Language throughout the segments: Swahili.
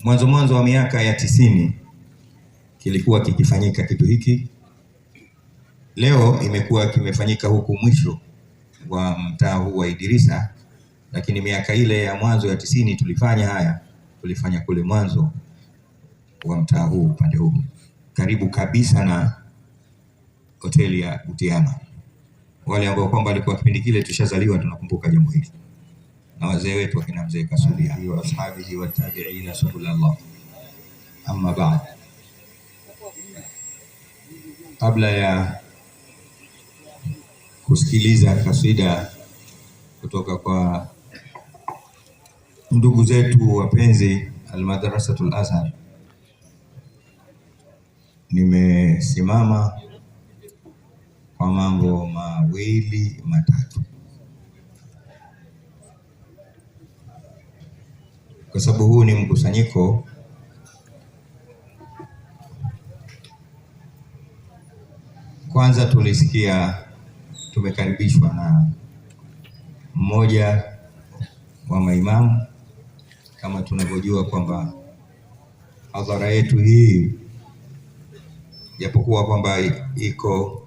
Mwanzo wa miaka ya 90 kilikuwa kikifanyika kitu hiki. Leo imekuwa kimefanyika huku mwisho wa mtaa huu wa Idrisa, lakini miaka ile ya mwanzo ya 90 tulifanya haya, tulifanya kule mwanzo wa mtaa huu upande huu, karibu kabisa na hoteli ya Butiama. Wale ambao kwamba walikuwa kipindi kile tushazaliwa tunakumbuka jambo hili, na wazee wetu wakina mzee Kasulia wa ashabihi wa tabi'ina subhanallah. Amma baad, kabla ya kusikiliza kasida kutoka kwa ndugu zetu wapenzi Al-Madrasatul Azhar, nimesimama kwa mambo mawili matatu, kwa sababu huu ni mkusanyiko kwanza. Tulisikia tumekaribishwa na mmoja wa maimamu, kama tunavyojua kwamba hadhara yetu hii japokuwa kwamba iko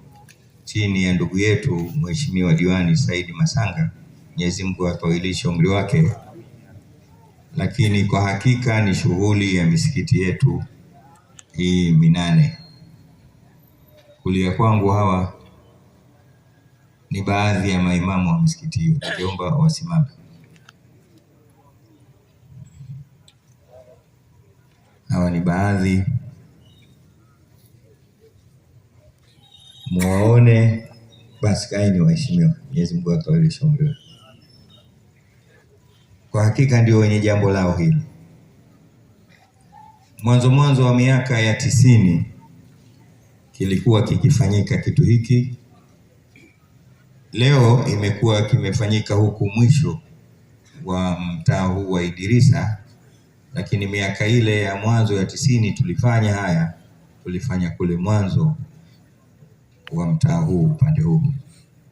chini ya ndugu yetu Mheshimiwa Diwani Said Masanga, Mwenyezi Mungu atawilishe umri wake, lakini kwa hakika ni shughuli ya misikiti yetu hii minane. Kulia kwangu hawa ni baadhi ya maimamu wa misikiti hiyo, naomba wasimame. Hawa ni baadhi, muwaone basi, kaeni waheshimiwa, Mwenyezi Mungu atawilishe umri wake. Kwa hakika ndio wenye jambo lao hili. Mwanzo wa miaka ya 90 kilikuwa kikifanyika kitu hiki. Leo imekuwa kimefanyika huku mwisho wa mtaa huu wa Idrisa, lakini miaka ile ya mwanzo ya 90 tulifanya haya, tulifanya kule mwanzo wa mtaa huu upande huu,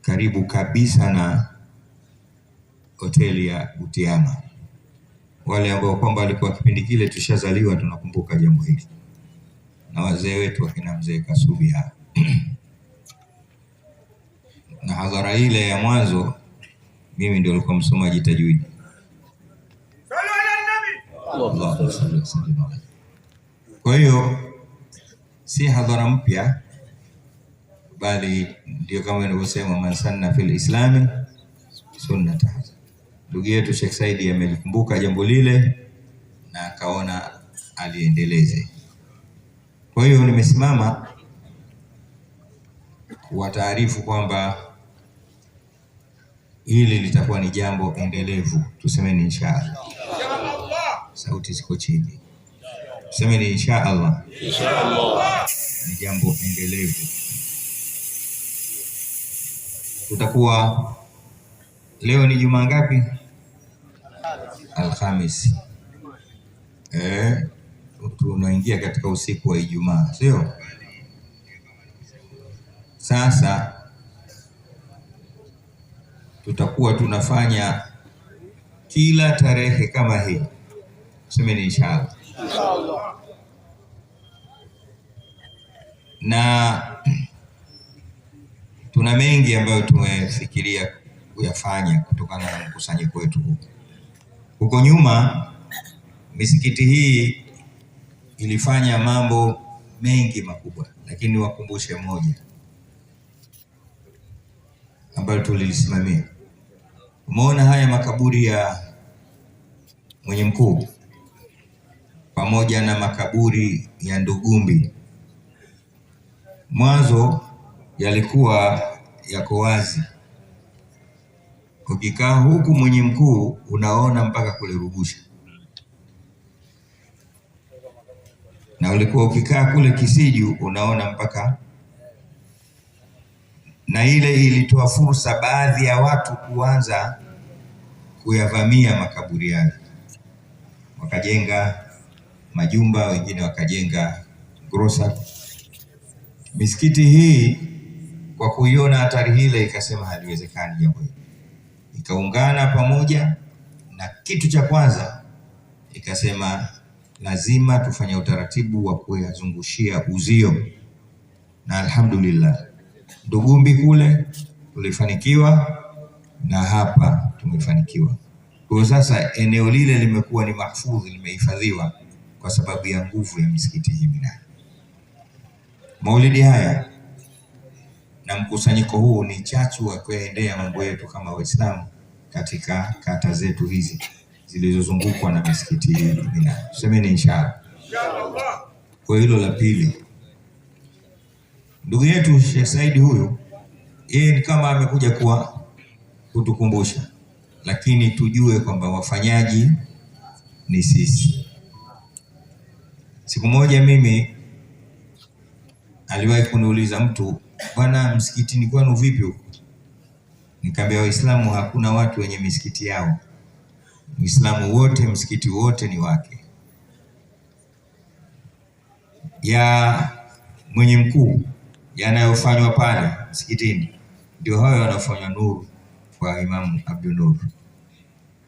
karibu kabisa na hoteli ya Butiama. Wale ambao kwamba walikuwa kipindi kile tushazaliwa tunakumbuka jambo hili, na wazee wetu wakina mzee Kasulia na hadhara ile ya mwanzo mimi ndio nilikuwa msomaji tajwidi. Kwa hiyo si hadhara mpya, bali ndio kama nilivyosema, man sanna fil islami sunnata. Ndugu yetu Sheikh Saidi amelikumbuka jambo lile na akaona aliendeleze. Kwa hiyo nimesimama kuwataarifu kwamba hili litakuwa ni jambo endelevu. Tusemeni inshallah. Sauti ziko chini. Tusemeni inshallah. Ni jambo endelevu. Tutakuwa leo ni Jumaa ngapi? Alhamisi. Tunaingia katika usiku wa Ijumaa, sio? Sasa tutakuwa tunafanya kila tarehe kama hii. Semeni inshallah. Na tuna mengi ambayo tumefikiria kuyafanya kutokana na mkusanyiko wetu huu. Huko nyuma misikiti hii ilifanya mambo mengi makubwa, lakini wakumbushe moja ambayo tulilisimamia. Umeona haya makaburi ya Mwenye Mkuu pamoja na makaburi ya Ndugumbi, mwanzo yalikuwa yako wazi. Ukikaa huku Mwenye Mkuu unaona mpaka kule Rugusha, na ulikuwa ukikaa kule Kisiju unaona mpaka, na ile ilitoa fursa baadhi ya watu kuanza kuyavamia makaburi yale, wakajenga majumba, wengine wakajenga grosa. Misikiti hii kwa kuiona hatari hile ikasema haliwezekani jambo hili, ikaungana pamoja, na kitu cha kwanza ikasema lazima tufanye utaratibu wa kuyazungushia uzio, na alhamdulillah Ndugumbi kule tulifanikiwa na hapa tumefanikiwa. Kwa sasa eneo lile limekuwa ni mahfudhi, limehifadhiwa kwa sababu ya nguvu ya misikiti hii minane. Maulidi haya na mkusanyiko huu ni chachu wa kuendea mambo yetu kama Waislamu katika kata zetu hizi zilizozungukwa na misikiti hii minane. Tusemeni inshallah. Kwa hilo la pili, ndugu yetu Sheikh Said huyu, yeye ni kama amekuja kutukumbusha, lakini tujue kwamba wafanyaji ni sisi. Siku moja mimi aliwahi kuniuliza mtu, bwana, msikitini kwenu vipi huko? Nikamwambia Waislamu hakuna watu wenye misikiti yao. Muislamu wote msikiti wote ni wake. Ya mwenye mkuu yanayofanywa pale msikitini ndio hayo yanafanywa Nuru kwa Imam Abdul Nur,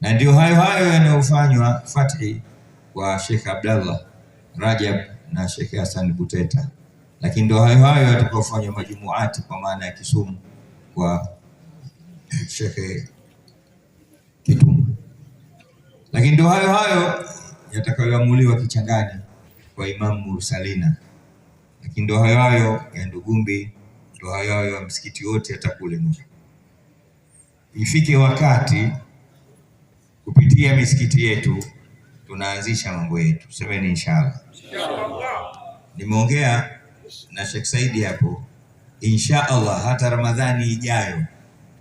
na ndio hayo yanayofanywa Fathi kwa Sheikh Abdallah Rajab na Sheikh Hassan Buteta, lakini ndio hayo yatakayofanywa majumuati kwa maana ya Kisumu kwa Sheikh Kitunga, lakini ndio hayo yatakayoamuliwa Kichangani kwa Imam Mursalina, lakini ndio hayo ya Ndugumbi, ndio hayo ya msikiti wote atakule Nuru. Ifike wakati kupitia misikiti yetu tunaanzisha mambo yetu. Semeni inshallah. Nimeongea na Sheikh Saidi hapo, inshallah hata Ramadhani ijayo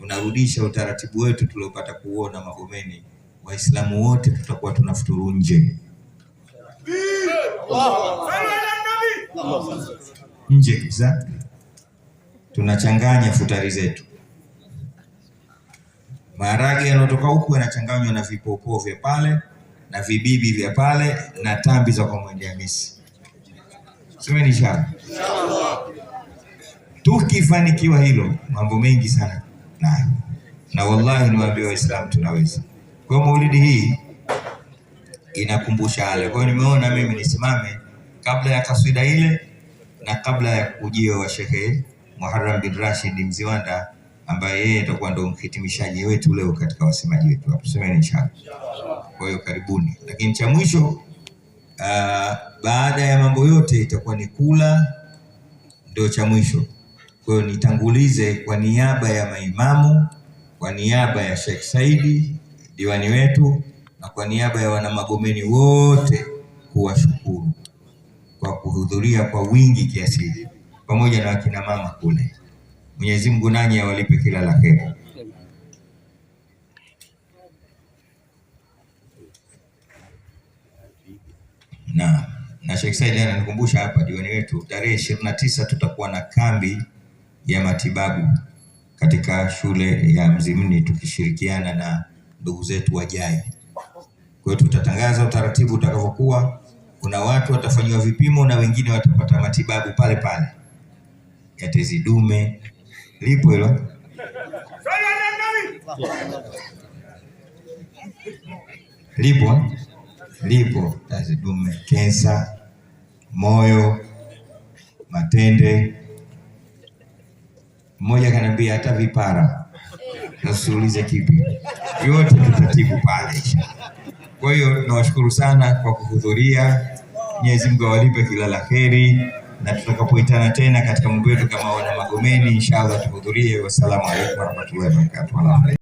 tunarudisha utaratibu wetu tuliopata kuona Magomeni. Waislamu wote tutakuwa tunafuturu nje. Nje kabisa. Tunachanganya futari zetu. Maharage yanotoka huku yanachanganywa na vipopoo vya pale na vibibi vya pale na tambi za kwa Mwende Hamisi. Semeni inshallah. Tukifanikiwa hilo, mambo mengi sana na wallahi niwaambie Waislamu tunaweza. Kwa maulidi hii inakumbusha yale. Kwa hiyo nimeona mimi nisimame kabla ya kaswida ile na kabla ya ujio wa Sheikh Muharram bin Rashid Mziwanda, ambaye yeye atakuwa ndo mhitimishaji wetu leo katika wasemaji wetu hapo. Semeni inshallah. Kwa hiyo karibuni. Lakini cha mwisho, baada ya mambo yote itakuwa ni kula, ndio cha mwisho. Kwa hiyo nitangulize kwa niaba ya maimamu, kwa niaba ya Sheikh Saidi diwani wetu, na kwa niaba ya wana Magomeni wote kuwashukuru kwa kuhudhuria kwa wingi kiasi hiki, pamoja na wakina mama kule. Mwenyezi Mungu nanyi awalipe kila la kheri. Na Sheikh Said ananikumbusha hapa, diwani wetu, tarehe 29 tutakuwa na kambi ya matibabu katika shule ya Mzimni tukishirikiana na ndugu zetu Wajai. Kwa hiyo tutatangaza utaratibu utakavyokuwa. Kuna watu watafanywa vipimo na wengine watapata matibabu pale pale ya tezi dume. Lipo hilo? Lipo tezi dume, kensa, moyo, matende. Mmoja kanambia hata vipara. Nasuulize kipi? Yote tutatibu pale. Kwa hiyo nawashukuru sana kwa kuhudhuria. Mwenyezi Mungu awalipe kila la kheri, na tutakapoitana tena katika mambo yetu kama wana Magomeni inshallah tuhudhurie. Wassalamu alaykum warahmatullahi wabarakatuh.